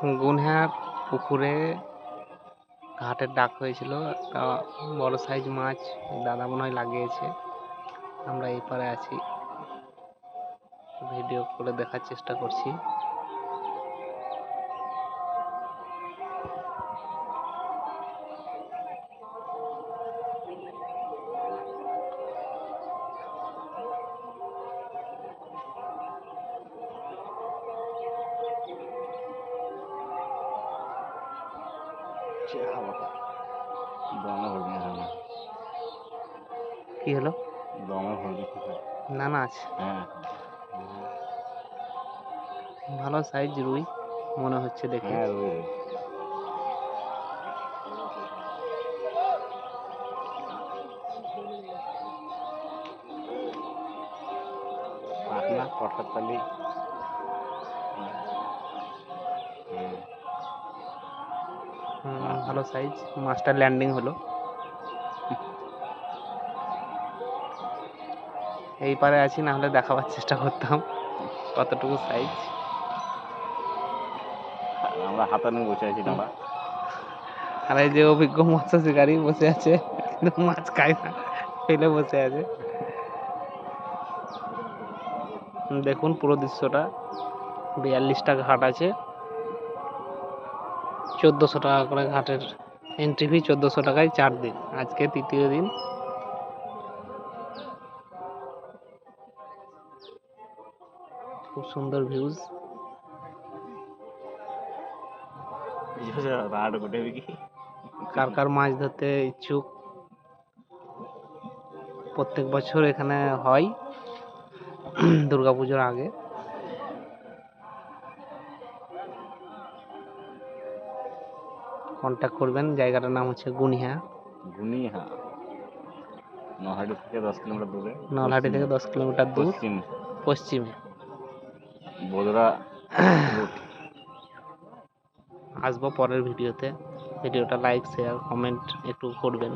গুনহার পুকুরে ঘাটের ডাক হয়েছিল, একটা বড় সাইজ মাছ দাদা মনে হয় লাগিয়েছে। আমরা এই পারে আছি, ভিডিও করে দেখার চেষ্টা করছি। কি হলো? না না আছে, ভালো সাইজ রুই মনে হচ্ছে দেখে। ভালো সাইজ মাছটা ল্যান্ডিং হলো। এই পারে আছি, না হলে দেখাবার চেষ্টা করতাম কতটুকু সাইজ। আমরা হাতা নিয়ে বসে আছি দাদা। আর এই যে অভিজ্ঞ মৎস্য শিকারী বসে আছে, কিন্তু মাছ খায় না, ফেলে বসে আছে। দেখুন পুরো দৃশ্যটা। 42টা ঘাট আছে, 1400 টাকা করে ঘাটের এন্ট্রি ফি। 1400 টাকায় 4 দিন, আজকে তৃতীয় দিন। খুব সুন্দর ভিউজ। কার কার মাছ ধরতে ইচ্ছুক, প্রত্যেক বছর এখানে হয় দুর্গাপুজোর আগে। কন্ট্যাক্ট করবেন। জায়গাটার নাম হচ্ছে গুনিহা। নলহাটি থেকে 10 কিলোমিটার দূরে। নলহাটি থেকে 10 কিলোমিটার দূর পশ্চিমে। বোদরা আসবো পরের ভিডিওতে। ভিডিওটা লাইক শেয়ার কমেন্ট একটু করবেন।